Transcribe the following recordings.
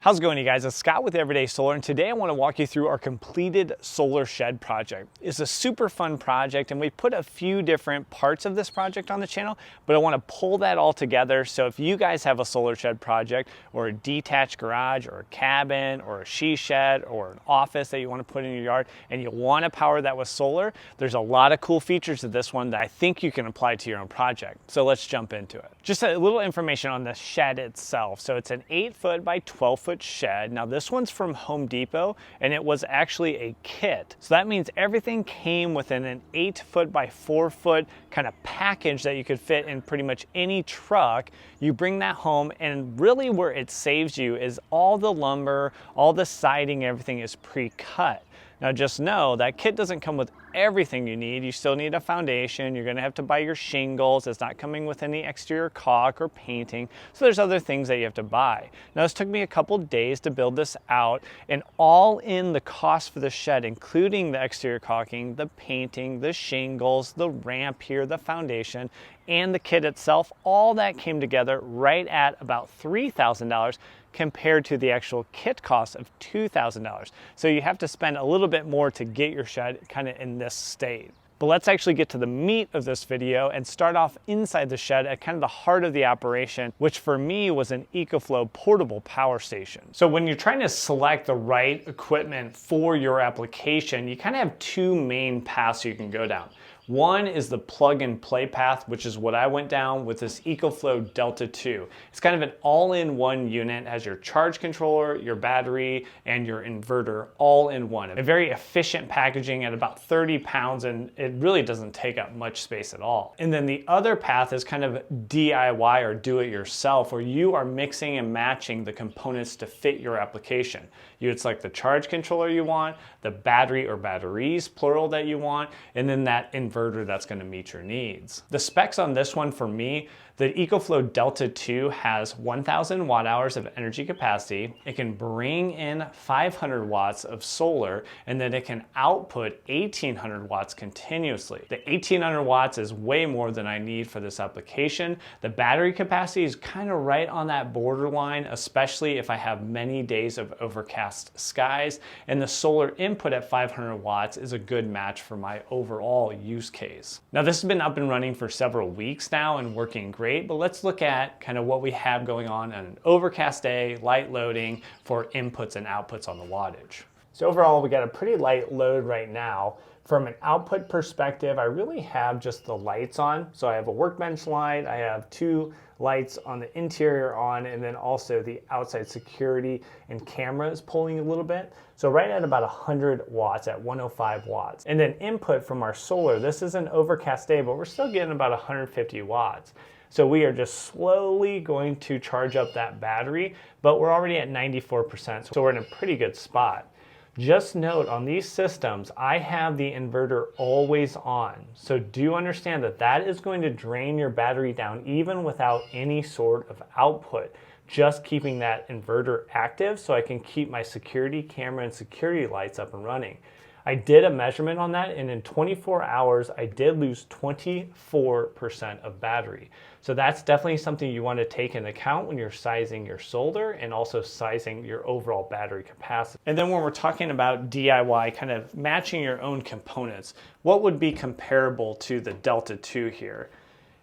How's it going, you guys? It's Scott with Everyday Solar, and today I want to walk you through our completed solar shed project. It's a super fun project, and we put a few different parts of this project on the channel, but I want to pull that all together. So if you guys have a solar shed project, or a detached garage, or a cabin, or a she shed, or an office that you want to put in your yard, and you want to power that with solar, there's a lot of cool features to this one that I think you can apply to your own project. So let's jump into it. Just a little information on the shed itself. So it's an 8-foot by 12-foot shed. Now this one's from Home Depot, and it was actually a kit. So that means everything came within an 8-foot by 4-foot kind of package that you could fit in pretty much any truck. You bring that home, and really where it saves you is all the lumber, all the siding, everything is pre-cut. Now just know that kit doesn't come with everything you need. You still need a foundation. You're gonna have to buy your shingles. It's not coming with any exterior caulk or painting. So there's other things that you have to buy. Now this took me a couple days to build this out, and all in the cost for the shed, including the exterior caulking, the painting, the shingles, the ramp here, the foundation, and the kit itself, all that came together right at about $3,000 compared to the actual kit cost of $2,000. So you have to spend a little bit more to get your shed kind of in this state. But let's actually get to the meat of this video and start off inside the shed at kind of the heart of the operation, which for me was an EcoFlow portable power station. So when you're trying to select the right equipment for your application, you kind of have two main paths you can go down. One is the plug and play path, which is what I went down with this EcoFlow Delta 2. It's kind of an all-in-one unit. It has your charge controller, your battery, and your inverter all in one. A very efficient packaging at about 30 pounds, and it really doesn't take up much space at all. And then the other path is kind of DIY or do it yourself, where you are mixing and matching the components to fit your application. You would select the charge controller you want, the battery or batteries, plural, that you want, and then that inverter that's going to meet your needs. The specs on this one for me, the EcoFlow Delta 2 has 1,000 watt hours of energy capacity. It can bring in 500 watts of solar, and then it can output 1,800 watts continuously. The 1,800 watts is way more than I need for this application. The battery capacity is kind of right on that borderline, especially if I have many days of overcast skies, and the solar input at 500 watts is a good match for my overall use case. Now this has been up and running for several weeks now and working great, but let's look at kind of what we have going on an overcast day, light loading for inputs and outputs on the wattage. So overall, we got a pretty light load right now. From an output perspective, I really have just the lights on. So I have a workbench light, I have 2 lights on the interior on, and then also the outside security and camera is pulling a little bit. So right at about 100 watts, at 105 watts. And then input from our solar, this is an overcast day, but we're still getting about 150 watts. So we are just slowly going to charge up that battery, but we're already at 94%, so we're in a pretty good spot. Just note on these systems, I have the inverter always on. So do understand that that is going to drain your battery down even without any sort of output. Just keeping that inverter active so I can keep my security camera and security lights up and running. I did a measurement on that, and in 24 hours, I did lose 24% of battery. So that's definitely something you want to take into account when you're sizing your solar and also sizing your overall battery capacity. And then when we're talking about DIY, kind of matching your own components, what would be comparable to the Delta 2 here?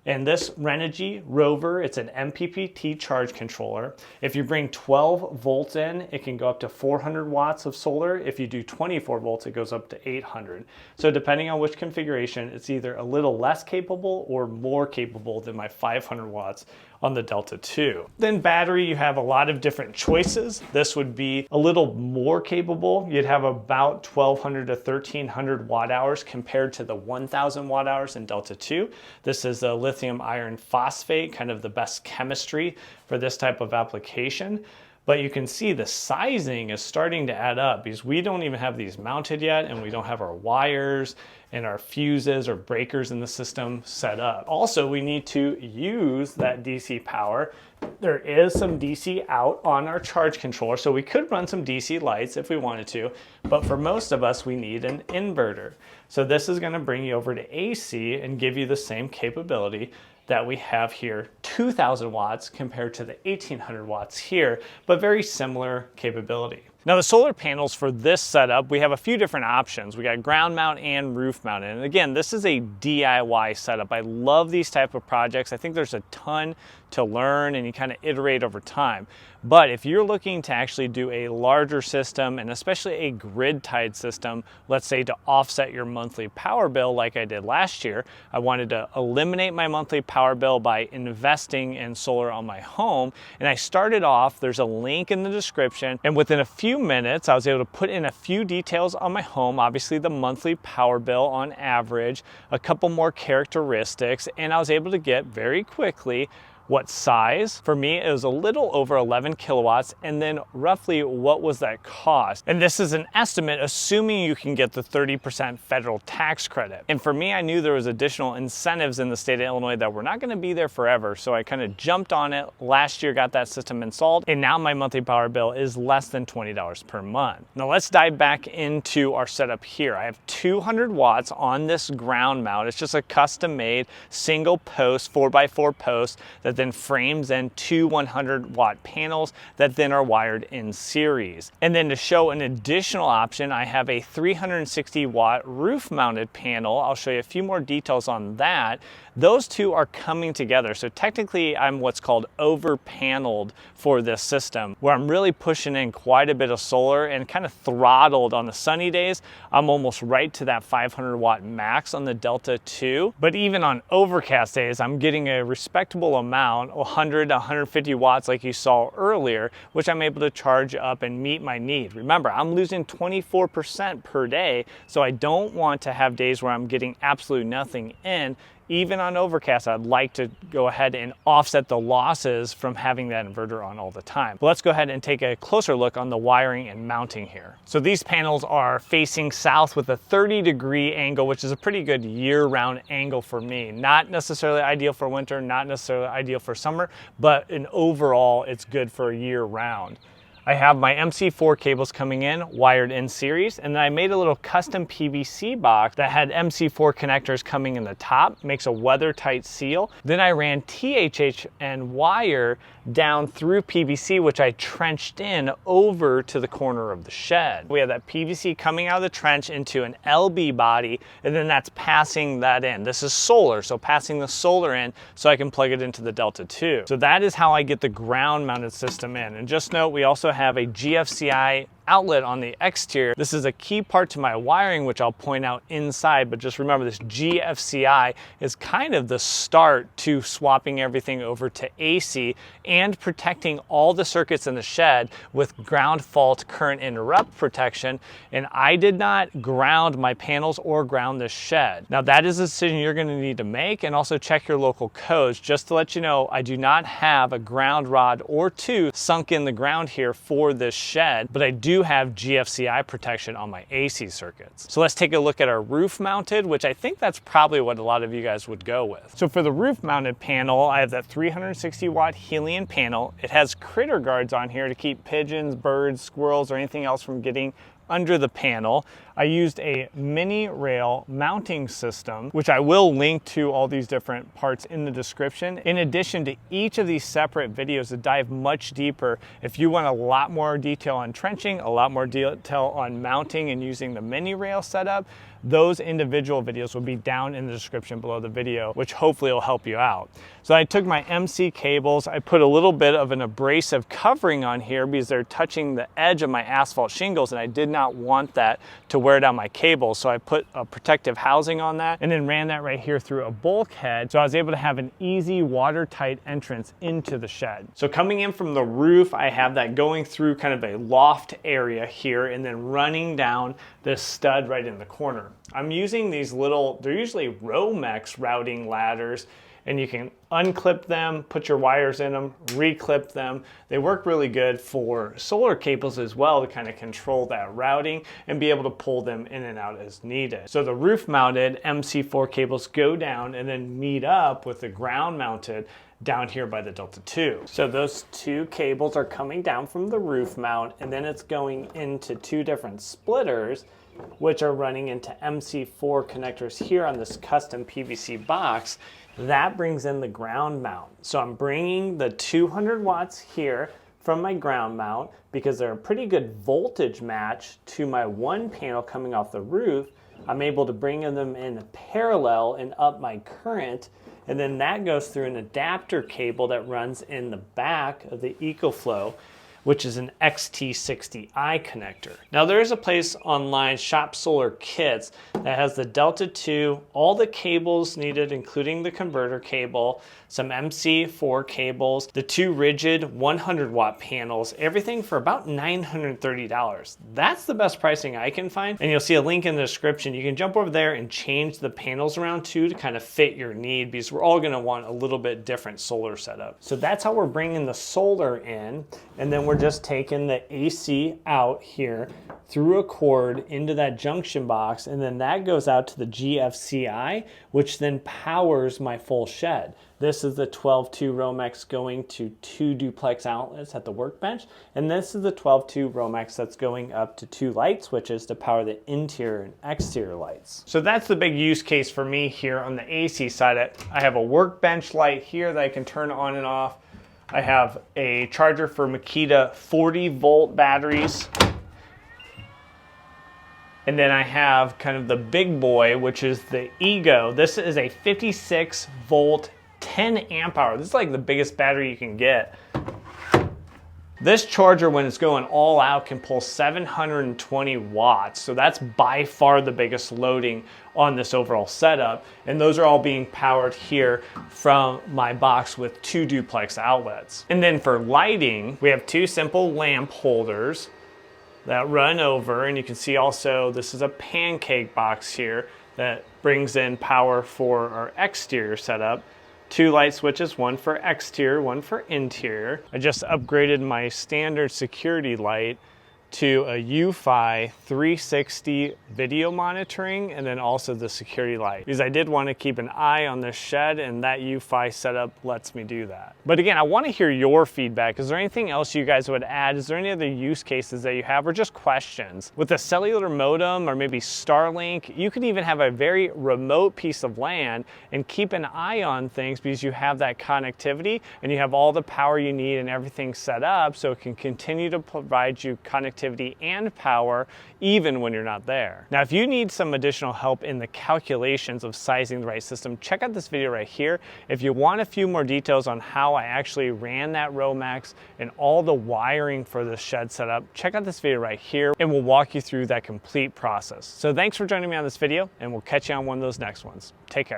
And this Renogy Rover, it's an MPPT charge controller. If you bring 12 volts in, it can go up to 400 watts of solar. If you do 24 volts, it goes up to 800. So depending on which configuration, it's either a little less capable or more capable than my 500 watts on the Delta 2. Then battery, you have a lot of different choices. This would be a little more capable. You'd have about 1,200 to 1,300 watt hours compared to the 1,000 watt hours in Delta 2. This is a lithium iron phosphate, kind of the best chemistry for this type of application. But you can see the sizing is starting to add up because we don't even have these mounted yet, and we don't have our wires and our fuses or breakers in the system set up. Also, we need to use that DC power. There is some DC out on our charge controller, so we could run some DC lights if we wanted to, but for most of us, we need an inverter. So this is gonna bring you over to AC and give you the same capability. that we have here, 2000 watts compared to the 1800 watts here, but very similar capability. Now the solar panels for this setup, we have a few different options. We got ground mount and roof mounted. And again, this is a DIY setup. I love these type of projects. I think there's a ton to learn and you kind of iterate over time. But if you're looking to actually do a larger system and especially a grid tied system, let's say to offset your monthly power bill like I did last year, I wanted to eliminate my monthly power bill by investing in solar on my home. And I started off, there's a link in the description, and within a few minutes, I was able to put in a few details on my home, obviously the monthly power bill on average, a couple more characteristics, and I was able to get very quickly what size. For me, it was a little over 11 kilowatts, and then roughly what was that cost. And this is an estimate assuming you can get the 30% federal tax credit. And for me, I knew there was additional incentives in the state of Illinois that were not gonna be there forever, so I kind of jumped on it. Last year, got that system installed, and now my monthly power bill is less than $20 per month. Now let's dive back into our setup here. I have 200 watts on this ground mount. It's just a custom made single post, 4x4 post that then frames in two 100 watt panels that then are wired in series. And then to show an additional option, I have a 360 watt roof mounted panel. I'll show you a few more details on that. Those two are coming together. So technically I'm what's called over paneled for this system, where I'm really pushing in quite a bit of solar and kind of throttled on the sunny days. I'm almost right to that 500 watt max on the Delta 2. But even on overcast days, I'm getting a respectable amount, 100 to 150 watts like you saw earlier, which I'm able to charge up and meet my need. Remember, I'm losing 24% per day, so I don't want to have days where I'm getting absolutely nothing in. Even on overcast, I'd like to go ahead and offset the losses from having that inverter on all the time. But let's go ahead and take a closer look on the wiring and mounting here. So these panels are facing south with a 30-degree angle, which is a pretty good year-round angle for me. Not necessarily ideal for winter, not necessarily ideal for summer, but in overall, it's good for year-round. I have my MC4 cables coming in, wired in series, and then I made a little custom PVC box that had MC4 connectors coming in the top, makes a weather-tight seal. Then I ran THH and wire down through PVC, which I trenched in over to the corner of the shed. We have that PVC coming out of the trench into an LB body, and then that's passing that in. This is solar, so passing the solar in so I can plug it into the Delta 2. So that is how I get the ground-mounted system in. And just note, we also have a GFCI outlet on the exterior. This is a key part to my wiring, which I'll point out inside, but just remember this GFCI is kind of the start to swapping everything over to AC and protecting all the circuits in the shed with ground fault current interrupt protection. And I did not ground my panels or ground this shed. Now that is a decision you're going to need to make, and also check your local codes. Just to let you know, I do not have a ground rod or two sunk in the ground here for this shed, but I do have GFCI protection on my AC circuits. So let's take a look at our roof mounted, which I think that's probably what a lot of you guys would go with. So for the roof mounted panel, I have that 360 watt Helion panel. It has critter guards on here to keep pigeons, birds, squirrels, or anything else from getting under the panel. I used a mini rail mounting system, which I will link to all these different parts in the description. In addition to each of these separate videos that dive much deeper, if you want a lot more detail on trenching, a lot more detail on mounting and using the mini rail setup, those individual videos will be down in the description below the video, which hopefully will help you out. So I took my MC cables, I put a little bit of an abrasive covering on here because they're touching the edge of my asphalt shingles, and I did not want that to wear down my cables. So I put a protective housing on that and then ran that right here through a bulkhead. So I was able to have an easy watertight entrance into the shed. So coming in from the roof, I have that going through kind of a loft area here and then running down this stud right in the corner. I'm using these little, they're usually Romex routing ladders, and you can unclip them, put your wires in them, reclip them. They work really good for solar cables as well to kind of control that routing and be able to pull them in and out as needed. So the roof mounted MC4 cables go down and then meet up with the ground mounted down here by the Delta 2. So those two cables are coming down from the roof mount, and then it's going into two different splitters, which are running into MC4 connectors here on this custom PVC box. That brings in the ground mount. So I'm bringing the 200 watts here from my ground mount because they're a pretty good voltage match to my one panel coming off the roof. I'm able to bring them in parallel and up my current, and then that goes through an adapter cable that runs in the back of the EcoFlow, which is an XT60i connector. Now there is a place online, Shop Solar Kits, that has the Delta 2, all the cables needed, including the converter cable, some MC4 cables, the two rigid 100 watt panels, everything for about $930. That's the best pricing I can find, and you'll see a link in the description. You can jump over there and change the panels around too to kind of fit your need, because we're all gonna want a little bit different solar setup. So that's how we're bringing the solar in, and then we're just taking the AC out here through a cord into that junction box, and then that goes out to the GFCI, which then powers my full shed. This is the 12-2 Romex going to two duplex outlets at the workbench, and this is the 12-2 Romex that's going up to two light switches to power the interior and exterior lights. So that's the big use case for me here on the AC side. I have a workbench light here that I can turn on and off. I have a charger for Makita 40-volt batteries. And then I have kind of the big boy, which is the Ego. This is a 56-volt, 10 amp hour. This is like the biggest battery you can get. This charger, when it's going all out, can pull 720 watts. So that's by far the biggest loading on this overall setup. And those are all being powered here from my box with two duplex outlets. And then for lighting, we have two simple lamp holders that run over, and you can see also this is a pancake box here that brings in power for our exterior setup. Two light switches, one for exterior, one for interior. I just upgraded my standard security light to a UFi 360 video monitoring, and then also the security light, because I did want to keep an eye on the shed, and that UFi setup lets me do that. But again, I want to hear your feedback. Is there anything else you guys would add? Is there any other use cases that you have, or just questions? With a cellular modem or maybe Starlink, you can even have a very remote piece of land and keep an eye on things, because you have that connectivity and you have all the power you need and everything set up, so it can continue to provide you connectivity and power even when you're not there. Now, if you need some additional help in the calculations of sizing the right system, check out this video right here. If you want a few more details on how I actually ran that Romex and all the wiring for the shed setup, check out this video right here, and we'll walk you through that complete process. So thanks for joining me on this video, and we'll catch you on one of those next ones. Take care.